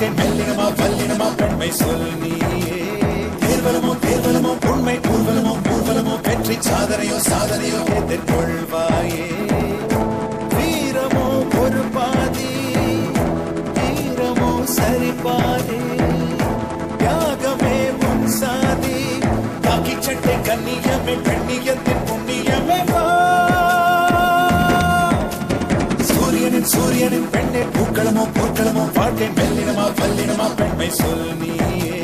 வாழ்க்கை மெல்லினமா பல்லினமா பெண்மை சொல் நீயே. தேர்வலமோ தேர்வலமோ உண்மை ஊர்வலமோ ஊர்வலமோ வெற்றி சாதனையோ சாதனையோ எதிர்கொள்வாயே. வீரமோ ஒரு பாதி வீரமோ சரி பாதி தியாகமே உன் சாதி. காக்கி சட்டை கண்ணியமே பெண்ணியத்தின் புண்ணியமே வா. சூரியனின் சூரியனின் பெண்ணே பூக்களமோ போர்க்களமோ வாழ்க்கை மெல்லினமா பல்லினமா பெண்மை சொல் நீயே.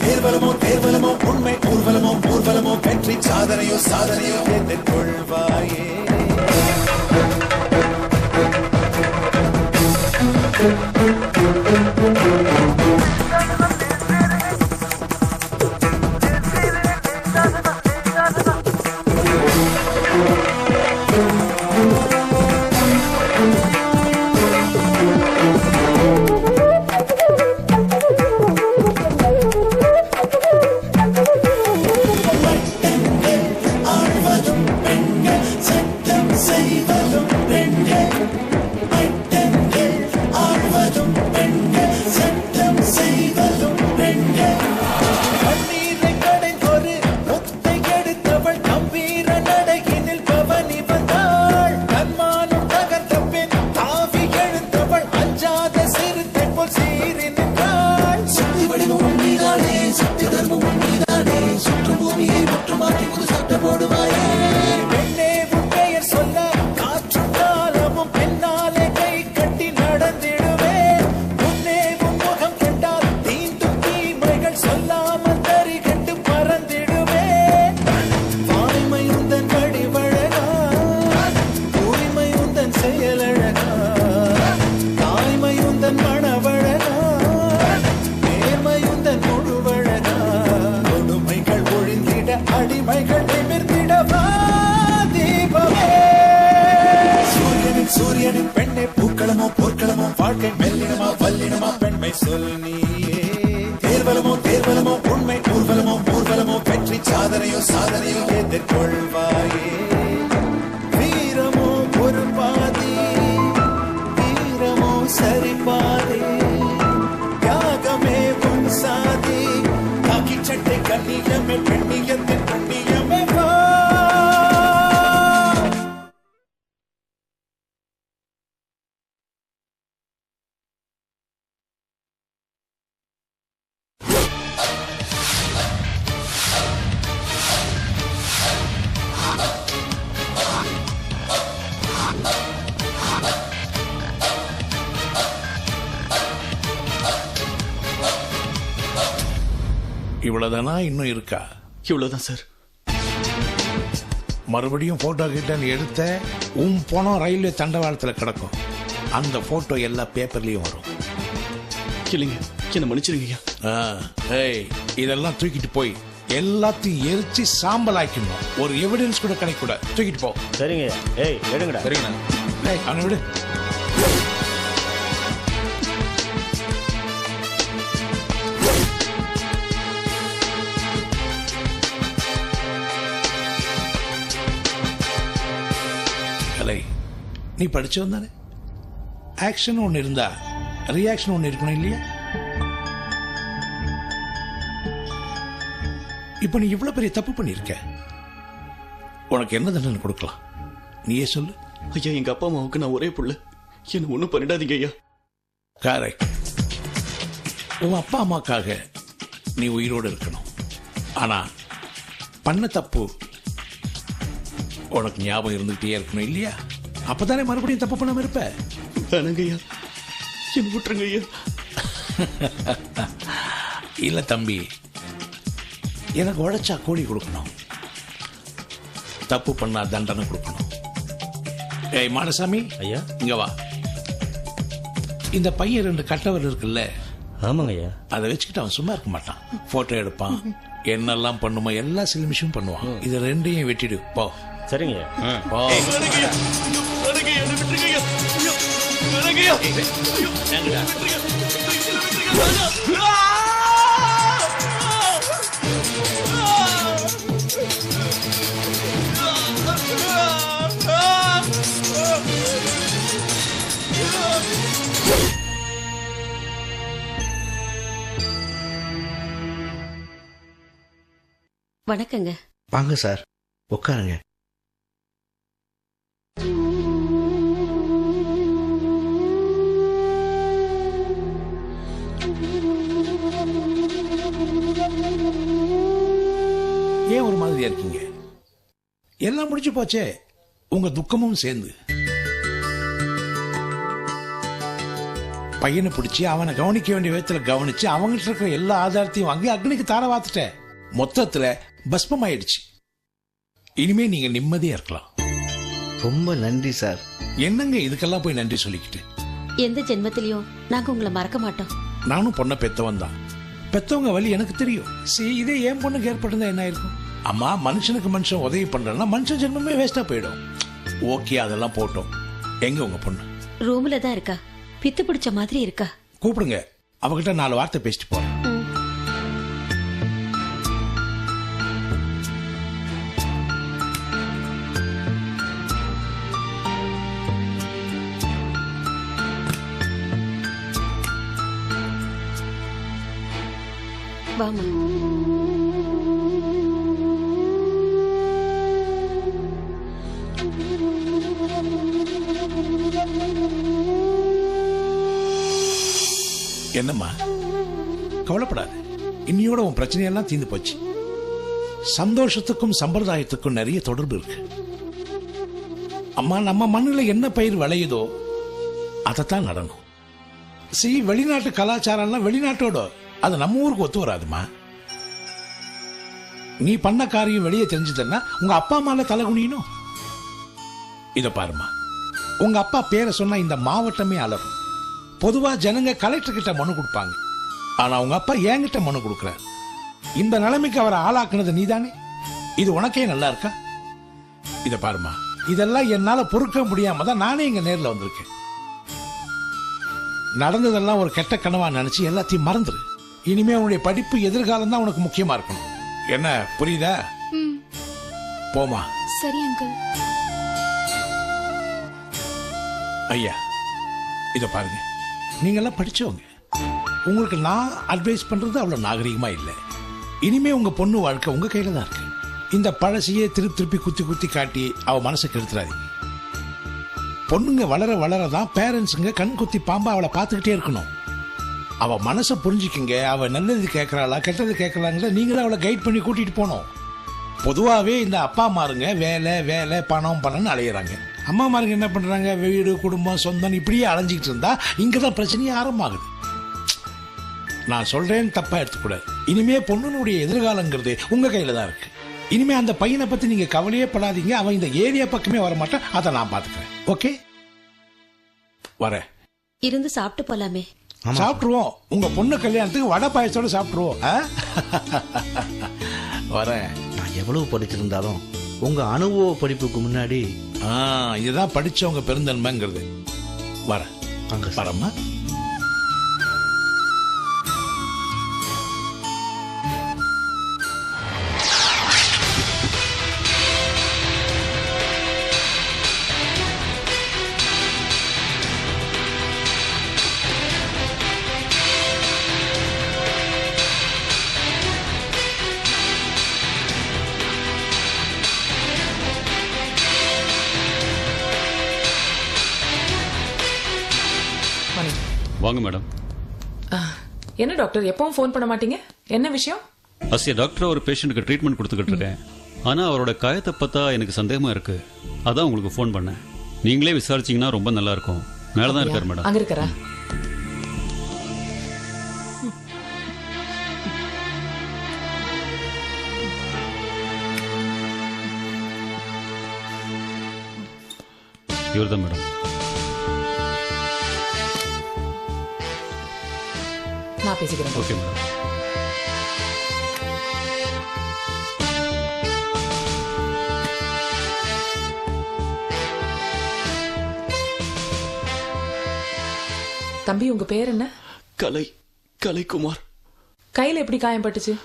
தேர்வலமோ தேர்வலமோ உண்மை ஊர்வலமோ ஊர்வலமோ வெற்றி சாதனையோ சாதனையோ எதிர்கொள்வாயே. சூரியனின் பெண்ணே பூக்களமோ போர்க்களமோ வாழ்க்கை மெல்லினமா பல்லினமா பெண்மை சொல் நீயே. தேர்வலமோ தேர்வலமோ உண்மை ஊர்வலமோ ஊர்வலமோ வெற்றி சாதனையோ சாதனையோ எதிர்கொள்வாயே. வீரமோ ஒரு பாதி வீரமோ சரி பாதி தியாகமே உன் சாதி. காக்கி சட்டை கண்ணியமே பெண்ணியத்தின் புண்ணியமே வா. இவ்வளவுதானா இன்னும் இருக்கா? இவ்வளவுதான் சார். மறுபடியும் போட்டோ கிட்ட நீ எடுத்த உன் போனோம் ரயில்வே தண்டவாளத்துல கிடக்கும். அந்த போட்டோ எல்லா பேப்பர்லயும் வரும். இல்லைங்க, என்ன மன்னிச்சிருங்க. இதெல்லாம் தூக்கிட்டு போய் எல்லாத்தையும் எரிச்சு சாம்பல் ஆக்கணும். ஒரு எவிடன்ஸ் கூட கிடைக்க கூட தூக்கிட்டு போ. சரிங்க. ஏய் எடுங்கடா. சரிங்கண்ணா. அவனை விடு. நீ படிச்சவன் தானே? ஆக்ஷன் ஒன்னு இருந்தா ரியாக்ஷன் ஒன்னு இருக்கணும் இல்லையா? இப்ப நீ இவ்வளவு பெரிய தப்பு பண்ணிருக்க. உனக்கு என்ன தண்டனை கொடுக்கலாம் நீயே சொல்லு. ஐயா, எங்க அப்பா அம்மாவுக்கு நான் ஒரே புள்ள. என்ன ஒண்ணும் பண்ணிடாதீங்க ஐயா. கரெக்ட். உன் அப்பா அம்மாக்காக நீ உயிரோடு இருக்கணும். ஆனா பண்ண தப்பு உனக்கு ஞாபகம் இருந்துகிட்டே இருக்கணும் இல்லையா? அப்பதானே மறுபடியும் தப்பு பண்ணாம இருப்ப. வேணாங்கய்யா, என்ன விட்டுருங்க ஐயா. இல்ல தம்பி, எனக்கு உழைச்சா கூலி கொடுக்கணும், தப்பு பண்ணா தண்டனை கொடுக்கணும். ஏய் மாடசாமி, ஐயா இங்க வா. இந்த பையன் 2 கட்டவர் இருக்குல்ல? ஆமாங்க ஐயா. அதை வச்சுக்கிட்டு அவன் சும்மா இருக்க மாட்டான். போட்டோ எடுப்பான், என்னெல்லாம் பண்ணுமோ எல்லா சிலிமிஷும் பண்ணுவான். இது 2ஐயும் வெட்டிடு போ. சரிங்க. வணக்கங்க. வாங்க சார், உட்காருங்க. ஏன் ஒரு மாதிரியா இருக்கீங்க? எல்லாம் முடிஞ்சு போச்சே, உங்க துக்கமும் சேர்ந்து. பையனை பிடிச்சி அவனை கவனிக்க வேண்டிய விதத்துல கவனிச்சு அவங்ககிட்ட இருக்கிற எல்லா ஆதாரத்தையும் வாங்கி அக்னிக்கு தார வாத்துட்டேன். மொத்தத்துல பஸ்பம் ஆயிடுச்சு. இனிமே நீங்க நிம்மதியா இருக்கலாம். ரொம்ப நன்றி சார். என்னங்க இதுக்கெல்லாம் போய் நன்றி சொல்லிக்கிட்டு? எந்த ஜென்மத்திலயும் நாங்க உங்களை மறக்க மாட்டோம். நானும் பொண்ணை பெத்தவன் தான். பெத்தவங்க வழி எனக்கு தெரியும். சரி, இதே என் பொண்ணுக்கு ஏற்பட்டிருந்தா என்ன இருக்கும்? அம்மா, மனுஷனுக்கு மனுஷன் உதவி பண்றேன்னா மனுஷன் ஜென்மமே வேஸ்டா போயிடும். ஓகே, அதெல்லாம் போட்டோம். எங்க உங்க பொண்ணு? ரூம்ல தான் இருக்கா. பித்து பிடிச்ச மாதிரி இருக்கா. கூப்பிடுங்க, அவகிட்ட 4 வார்த்தை பேசிட்டு போறேன். வாமா. என்னம்மா, கவலைப்படாது. இன்னையோட உன் பிரச்சனையெல்லாம் தீர்ந்து போச்சு. சந்தோஷத்துக்கும் சம்பிரதாயத்துக்கும் நிறைய தொடர்பு இருக்கு. அம்மா, நம்ம மண்ணுல என்ன பயிர் விளையுதோ அதைத்தான் நடணும். வெளிநாட்டு கலாச்சாரம்லாம் வெளிநாட்டோட, அது நம்ம ஊருக்கு ஒத்து வராதுமா. நீ பண்ண காரியம் வெளியே தெரிஞ்சதுன்னா உங்க அப்பா அம்மால தலை குனியணும். இத பாருமா, உங்க அப்பா பேரை சொன்னா இந்த மாவட்டமே அலறும். பொதுவா ஜனங்க கலெக்டர் கிட்ட மனு கொடுப்பாங்க. ஆனா உங்க அப்பா என்கிட்ட மனு கொடுக்கிறார். இந்த நிலைமைக்கு அவரை ஆளாக்குனது நீதானே. இது உனக்கே நல்லா இருக்கா? இத பாருமா, இதெல்லாம் என்னால பொறுக்க முடியாம தான் நானே இங்க நேர்ல வந்திருக்கேன். நடந்ததெல்லாம் ஒரு கெட்ட கனவா நினைச்சு எல்லாத்தையும் மறந்துரு. இனிமே உன்னுடைய படிப்பு, எதிர்காலம் தான் உனக்கு முக்கியமா இருக்கணும். என்ன, புரியுதா? போமா. சரி அங்கிள். ஐயா, இத பாருங்க, நீங்க எல்லாம் படிச்சவங்க. உங்களுக்கு நான் அட்வைஸ் பண்றது அவ்வளவு நாகரிகமா இல்லை. இனிமே உங்க பொண்ணு வாழ்க்கை உங்க கையில தான் இருக்கு. இந்த பழசையே திருப்பி குத்தி குத்தி காட்டி அவ மனசை கெடுத்துறாதீங்க. பொண்ணுங்க வளர வளரதான் பேரண்ட்ஸுங்க கண் குத்தி பாம்பா அவளை பார்த்துக்கிட்டே இருக்கணும். அவ மனசை புரிஞ்சுக்குங்க. அவ நல்லது கேட்கறாளா கெட்டது கேட்கறாங்களா நீங்களும் அவளை கைட் பண்ணி கூட்டிட்டு போனோம். பொதுவாகவே இந்த அப்பா அம்மாருங்க வேலை வேலை பணம் பணம்னு அலையிறாங்க. அம்மா மாருங்க என்ன பண்றாங்க, வீடு குடும்பம் சொந்தம் இப்படியே அலைஞ்சிக்கிட்டு இருந்தா இங்கதான் பிரச்சனையே ஆரம்பமாகுது. நான் சொல்றேன்னு தப்பா எடுத்துக்கூடாது. இனிமே பொண்ணுனுடைய எதிர்காலங்கிறது உங்க கையில தான் இருக்கு. இனிமே அந்த பையனை பத்தி நீங்க கவலையே படாதீங்க. அவன் இந்த ஏரியா பக்கமே வர மாட்டான். அதை நான் பாத்துக்கிறேன். ஓகே, வரேன். இருந்து சாப்பிட்டு போலாமே. சாப்பிட்டுருவோம். உங்க பொண்ணு கல்யாணத்துக்கு வடை பாயசத்தோட சாப்பிட்டுருவோம். வரேன். நான் எவ்வளவு படிச்சிருந்தாலும் உங்க அனுபவ படிப்புக்கு முன்னாடி இதுதான் படிச்சவங்க பெருந்தன்மைங்கிறது. வரேன். வரம்மா. வாங்க மேடம். என்ன டாக்டர், எப்பவும் ஃபோன் பண்ண மாட்டீங்க? என்ன விஷயம்? அசிய டாக்டர் ஒரு பேஷண்ட்டுக்கு ட்ரீட்மெண்ட் கொடுத்துக்கிட்டு இருக்கேன். ஆனா அவரோட காயத்தை பார்த்தா எனக்கு சந்தேகமா இருக்கு. அதான் உங்களுக்கு ஃபோன் பண்ணேன். நீங்களே விசாரிச்சீங்கன்னா ரொம்ப நல்லா இருக்கும். மேலதான் இருக்காரு மேடம். அங்க இருக்கறா? இவர்தான் மேடம். நான் பேசிக்கிறேன். Okay madam. தம்பி, உங்க பேர் என்ன? கலைக்குமார். கையில எப்படி காயம் பட்டுச்சு?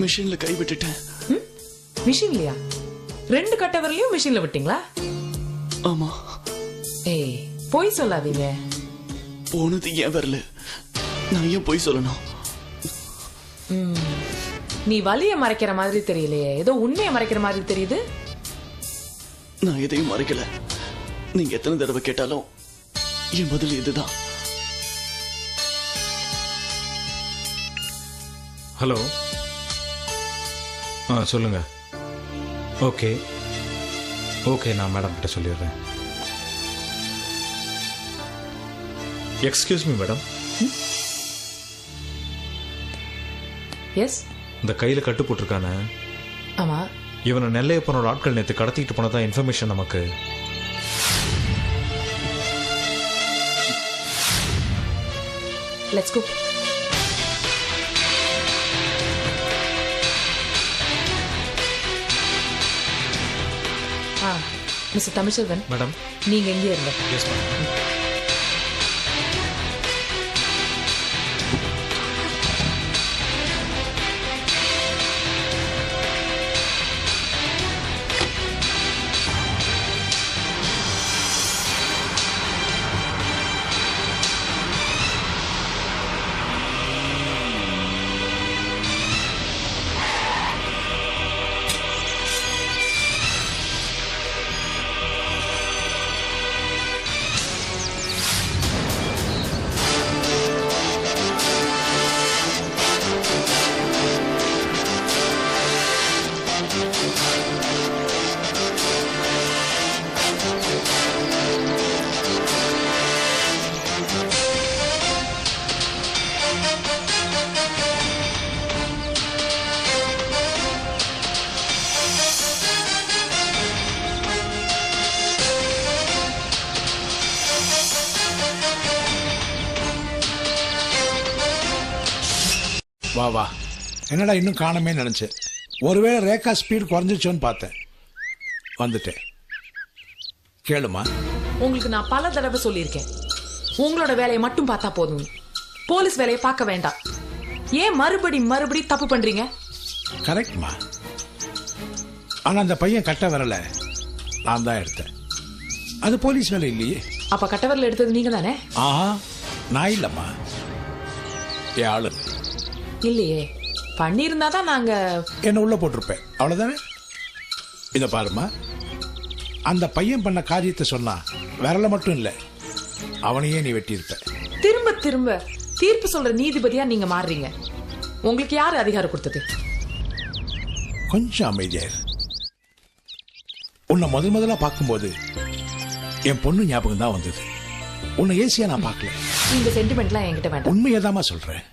மிஷின்ல கை விட்டுட்டேன். மிஷின்லயா? 2 கட்ட விரலையும் மிஷின்ல விட்டீங்களா? ஆமா. ஏய், போய் சொல்லாதீங்க. போனது ஏன் வரல, நான் ஏன் போய் சொல்லணும்? நீ வலிய மறைக்கிற மாதிரி தெரியலையே, ஏதோ உண்மையை மறைக்கிற மாதிரி தெரியுது. நான் எதையும் மறைக்கல. நீங்க எத்தனை தடவை கேட்டாலும் என் பதில் இதுதான். ஹலோ, சொல்லுங்க. ஓகே ஓகே, நான் மேடம் கிட்ட சொல்லிடுறேன். Excuse me madam. எஸ். இந்த கையில் கட்டு போட்டிருக்கானே, ஆமா. இவனை நெல்லையப்பனோட ஆட்கள் நேற்று கடத்திக்கிட்டு போனதான் இன்ஃபர்மேஷன் நமக்கு. Let's go. Mister Tamilselvan madam. நீங்க எங்கே இருங்க? Yes madam. வா வா, என்னடா இன்னும் காணமே நினைச்சேன். ஒருவேளை ரேகா ஸ்பீட் குறைஞ்சிச்சோன்னு பார்த்தேன். வந்துட்டேன். கேளுமா. உங்களுக்கு நான் பல தடவை சொல்லியிருக்கேன், உங்களோட வேலையை மட்டும் பார்த்தா போதும், போலீஸ் வேலையை பார்க்க வேண்டாம். ஏன் மறுபடி தப்பு பண்றீங்க? கரெக்ட்மா. ஆனா அந்த பையன் கட்ட வரல, நான் தான் எடுத்தேன். அது போலீஸ் வேலை இல்லையே. அப்ப கட்டவரில் எடுத்தது நீங்க தானே? ஆஹா, நான் இல்லம்மா, என் ஆளு. இல்லையே, பண்ணியிருந்தாதான் நாங்க என்ன உள்ள போட்டிருப்பேன், அவ்வளவுதானே. இத பாருமா, அந்த பையன் பண்ண காரியத்தை சொன்னா விரல மட்டும் இல்ல, அவனையே நீ வெட்டியிருப்ப. திரும்ப திரும்ப தீர்ப்பு சொல்ற நீதிபதியா நீங்க மாறுறீங்க. உங்களுக்கு யாரு அதிகாரம் கொடுத்தது? கொஞ்சம் அமைதியாயிரு. உன்னை முதல்ல பார்க்கும்போது என் பொண்ணு ஞாபகம் தான் வந்தது. உன்னை ஏசியா நான் பார்க்கல. இந்த சென்டிமெண்ட்லாம் என்கிட்ட வேண்டாம். உண்மையதாமா சொல்றேன்.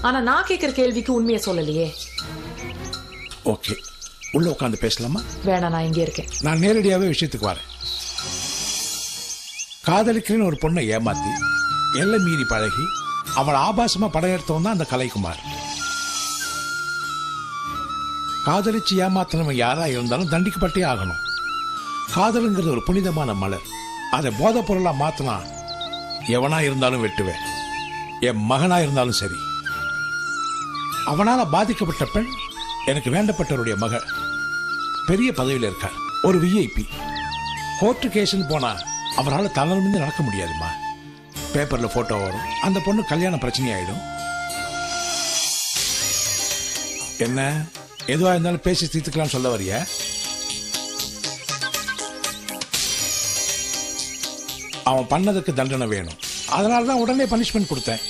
ஆனா நான் கேட்கிற கேள்விக்கு உண்மையை சொல்லலையே. ஓகே, உள்ள உட்காந்து பேசலாமா? வேணாம், நான் இங்கே இருக்கேன். நான் நேரடியாவே விஷயத்துக்கு வரேன். காதலிக்கிறேன்னு ஒரு பொண்ணை ஏமாத்தி எல்லை மீறி பழகி அவளை ஆபாசமா படம் எடுத்தவன் தான் அந்த கலைக்குமார். காதலிச்சு ஏமாத்தினவன் யாரா இருந்தாலும் தண்டிக்கப்பட்டே ஆகணும். காதலுங்கிறது ஒரு புனிதமான மலர். அதை போதை பொருளா மாத்தினா எவனா இருந்தாலும் வெட்டுவேன், என் மகனா இருந்தாலும் சரி. அவனால பாதிக்கப்பட்ட பெண் எனக்கு வேண்டப்பட்டவருடைய மகள், பெரிய பதவியில் இருக்கார், ஒரு விஐபி. கோர்ட்டு கேஸ்ன்னு போனா அவரால் தலைமைந்து நடக்க முடியாதுமா. பேப்பர்ல போட்டோ வரும், அந்த பொண்ணு கல்யாண பிரச்சனை ஆயிடும். என்ன எதுவா இருந்தாலும் பேசி தீர்த்துக்கலாம் சொல்ல வரியா? அவன் பண்ணதுக்கு தண்டனை வேணும், அதனாலதான் உடனே பனிஷ்மெண்ட் கொடுத்தேன்.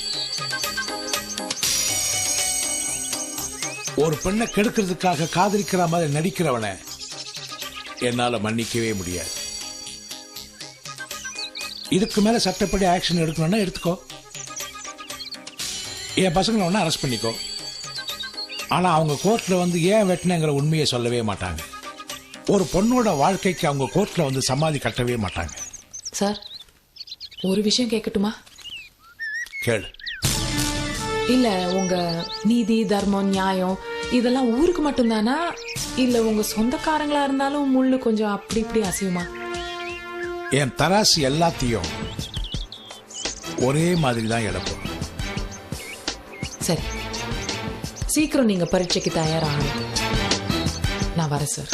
ஒரு பெண்ணை கெடுக்கிறதுக்காக காதலிக்கிற மாதிரி நடிக்கிறவனை என்னால மன்னிக்கவே முடியாது. இதுக்கு மேல சட்டப்படி ஆக்ஷன் எடுக்கணும்னா எடுத்துக்கோ. என் பசங்களை ஒண்ணா அரெஸ்ட் பண்ணிக்கோ. ஆனா அவங்க கோர்ட்ல வந்து ஏன் வெட்டினங்கிற உண்மையை சொல்லவே மாட்டாங்க. ஒரு பொண்ணோட வாழ்க்கைக்கு அவங்க கோர்ட்ல வந்து சமாதி கட்டவே மாட்டாங்க. சார், ஒரு விஷயம் கேட்கட்டுமா? கேளு. இல்ல, உங்க நீதி தர்மம் நியாயம் இதெல்லாம் ஊருக்கு மட்டும்தானா, இல்ல உங்க சொந்தக்காரங்களா இருந்தாலும் முள்ளு கொஞ்சம் அப்படி இப்படி அசையுமா? என் தராசு எல்லாத்தையும் ஒரே மாதிரி தான் எடுப்போம். சரி, சீக்கிரம் நீங்க பரீட்சைக்கு தயாராகணும். நான் வரேன் sir.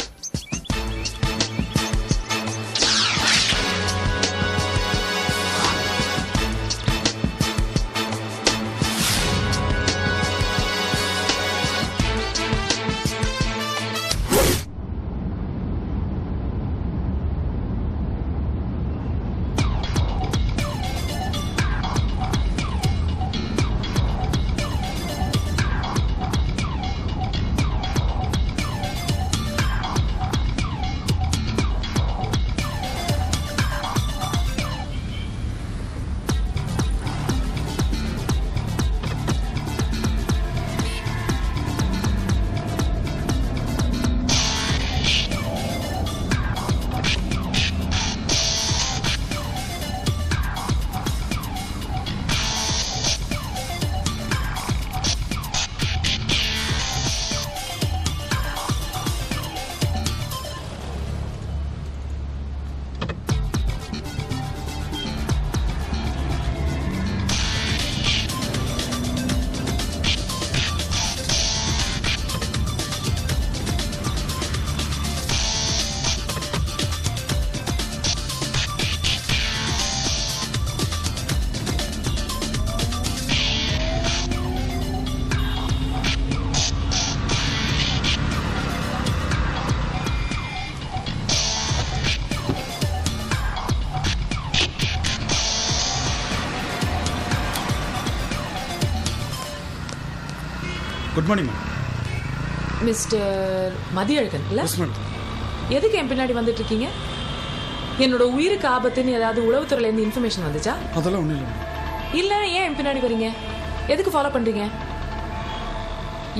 Good morning ma'am. Mister Mathiyazhagan இல்ல? Yes madam. எதுக்கு என் பின்னாடி வந்துட்டு இருக்கீங்க? என்னோட உயிருக்கு ஆபத்துன்னு ஏதாவது உளவுத்துறையில இருந்து இன்ஃபர்மேஷன் வந்துச்சா? அதெல்லாம் ஒன்றும் இல்லை. இல்ல ஏன் என் பின்னாடி வரீங்க? எதுக்கு ஃபாலோ பண்றீங்க?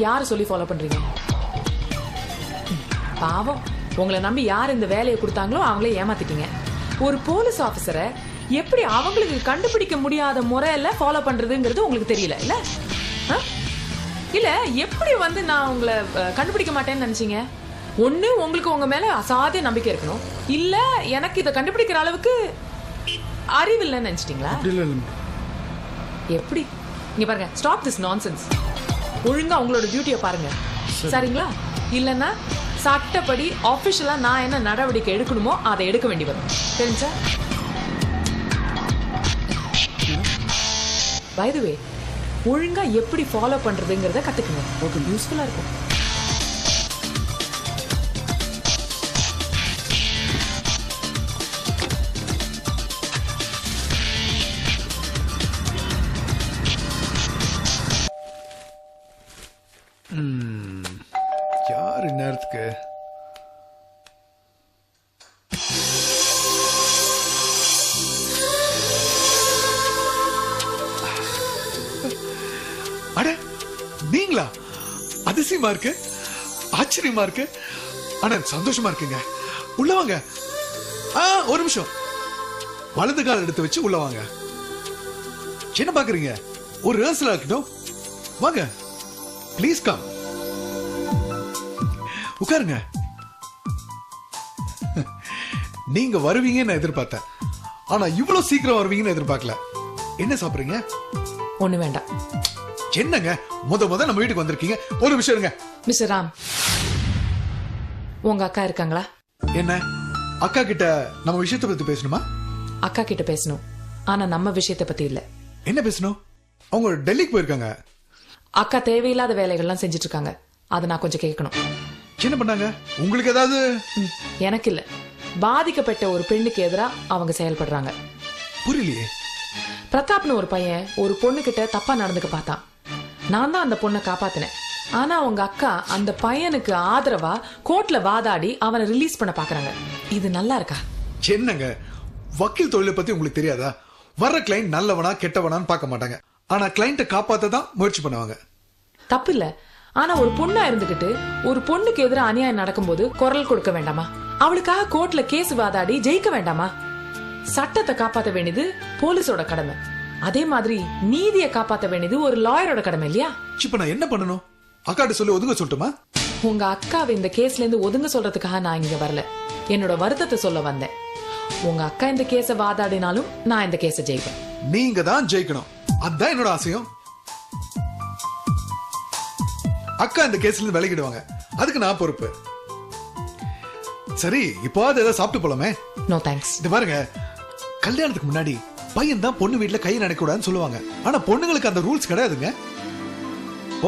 யாரை சொல்லி ஃபாலோ பண்றீங்க? பாவம், உங்களை நம்பி யார் இந்த வேலையை கொடுத்தாங்களோ அவங்களே ஏமாத்திட்டீங்க. ஒரு போலீஸ் ஆபீசரை எப்படி அவங்களுக்கு கண்டுபிடிக்க முடியாத முறையில ஃபாலோ பண்றதுங்கிறது உங்களுக்கு தெரியல இல்ல? இல்ல எப்படி வந்து நான் உங்களை கண்டுபிடிக்க மாட்டேன்னு நினைச்சீங்க? ஒண்ணு உங்களுக்கு உங்க மேல அசாத்திய நம்பிக்கை இருக்கணும், இல்ல எனக்கு இதை கண்டுபிடிக்கிற அளவுக்கு அறிவு இல்லைன்னு நினைச்சிட்டீங்களா? எப்படி? இங்க பாருங்க, ஸ்டாப் திஸ் நான்சென்ஸ். ஒழுங்கா உங்களோட டியூட்டியை பாருங்க சரிங்களா? இல்லைன்னா சட்டப்படி ஆபீஷியலா நான் என்ன நடவடிக்கை எடுக்கணுமோ அதை எடுக்க வேண்டி வரும். தெரிஞ்சா? பை தி வே, ஒழுங்கா எப்படி ஃபாலோ பண்றதுங்கிறத கத்துக்கணும். ஓகே, யூஸ்ஃபுல்லா இருக்கும். யார் இந்நேரத்துக்கு? அட நீங்களா? அதிசயமா இருக்கு, ஆச்சரியமா இருக்கு, ஆனா சந்தோஷமா இருக்குங்க. உள்ள வாங்க. ஒரு நிமிஷம், வலது கால் எடுத்து வச்சு உள்ள வாங்க. என்ன பாக்குறீங்க? ஒரு ரிஹர்சல் இருக்கட்டும், வாங்க ப்ளீஸ் கம். உட்காருங்க. நீங்க வருவீங்கன்னு நான் எதிர்பார்த்தேன், ஆனா இவ்வளவு சீக்கிரம் வருவீங்கன்னு எதிர்பார்க்கல. என்ன சாப்பிடுறீங்க? ஒண்ணு வேண்டாம். என்னங்க முத நம்ம வீட்டுக்கு வந்திருக்கீங்க? ஒரு விஷயம் இருங்க. மிஸ்டர் ராம், உங்க அக்கா இருக்காங்களா? என்ன அக்கா கிட்ட நம்ம விஷயத்தை பத்தி பேசணுமா? அக்கா கிட்ட பேசணும், ஆனா நம்ம விஷயத்தை பத்தி இல்ல. என்ன பேசணும்? அவங்க டெல்லிக்கு போயிருக்காங்க. அக்கா தேவையில்லாத வேலைகள்லாம் செஞ்சுட்டு இருக்காங்க, அதை நான் கொஞ்சம் கேட்கணும். என்ன பண்ணாங்க? உங்களுக்கு ஏதாவது? எனக்கு இல்ல, பாதிக்கப்பட்ட ஒரு பெண்ணுக்கு எதிரா அவங்க செயல்படுறாங்க. புரியலையே. பிரதாப்னு ஒரு பையன் ஒரு பொண்ணு கிட்ட தப்பா நடந்துக்க பார்த்தான். நான் தான் அந்த பொண்ணை காப்பாத்தினேன். ஆனா உங்க அக்கா அந்த பையனுக்கு ஆதரவா கோர்ட்ல வாதாடி அவனை ரிலீஸ் பண்ண பாக்குறாங்க. இது நல்லா இருக்கா? என்னங்க, வக்கீல் தொழிலை பத்தி உங்களுக்கு தெரியாதா? வர்ற கிளைண்ட் நல்லவனா கெட்டவனான்னு பார்க்க மாட்டாங்க, ஆனா கிளைண்ட்டை காப்பாத்த தான் முயற்சி பண்ணுவாங்க. தப்பு இல்ல, ஆனா ஒரு பொண்ணா இருந்துகிட்டு ஒரு பொண்ணுக்கு எதிராக அநியாயம் நடக்கும்போது குரல் கொடுக்க வேண்டாமா? அவளுக்காக கோர்ட்ல கேஸ் வாதாடி ஜெயிக்க வேண்டாமா? சட்டத்தை காப்பாற்ற வேண்டியது போலீஸோட கடமை, அதே மாதிரி நீதியை காப்பாற்ற வேண்டியது ஒரு லாயரோட கடமை இல்லையா? இப்ப நான் என்ன பண்ணணும்? அக்காட்ட சொல்லி ஒதுங்க சொல்லட்டுமா? உங்க அக்காவை இந்த கேஸ்ல இருந்து ஒதுங்க சொல்றதுக்காக நான் இங்க வரல, என்னோட வருத்தத்தை சொல்ல வந்தேன். உங்க அக்கா இந்த கேஸ வாதாடினாலும் நான் இந்த கேஸ ஜெயிப்பேன். நீங்க தான் ஜெயிக்கணும், அதான் என்னோட ஆசையும். அக்கா இந்த கேஸ்ல இருந்து விலகிடுவாங்க, அதுக்கு நான் பொறுப்பு. சரி, இப்போது ஏதாவது சாப்பிட்டு போலாமே? No thanks. இது பாருங்க, கல்யாணத்துக்கு முன்னாடி பையன் தான் பொண்ணு வீட்டுல கையை நினைக்கூடாதுன்னு சொல்லுவாங்க, ஆனா பொண்ணுங்களுக்கு அந்த ரூல்ஸ் கிடையாதுங்க.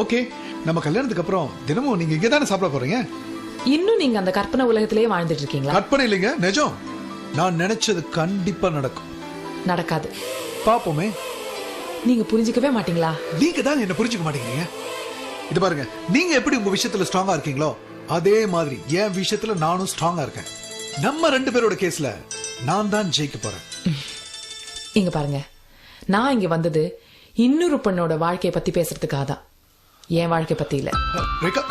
ஓகே, நம்ம கல்யாணத்துக்கு அப்புறம் தினமும் நீங்க இங்க தானே சாப்பிட போறீங்க. இன்னும் நீங்க அந்த கற்பனை உலகத்திலேயே வாழ்ந்துட்டு இருக்கீங்களா? கற்பனை இல்லைங்க, நிஜம். நான் நினைச்சது கண்டிப்பா நடக்கும். நடக்காது. பாப்போமே. நீங்க புரிஞ்சுக்கவே மாட்டீங்களா? நீங்க தான் என்ன புரிஞ்சுக்க மாட்டீங்க. இது பாருங்க, நீங்க எப்படி உங்க விஷயத்துல ஸ்ட்ராங்கா இருக்கீங்களோ அதே மாதிரி என் விஷயத்துல நானும் ஸ்ட்ராங்கா இருக்கேன். நம்ம 2 பேரோட கேஸ்ல நான் தான் ஜெயிக்க போறேன். இங்க பாருங்க, நான் இங்க வந்தது இன்னொரு பெண்ணோட வாழ்க்கையை பத்தி பேசுறதுக்காக தான், என் வாழ்க்கை பத்தி இல்ல. ரேகா,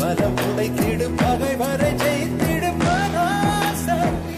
பலம் உடைத்திடும் பகை வரை ஜெயித்து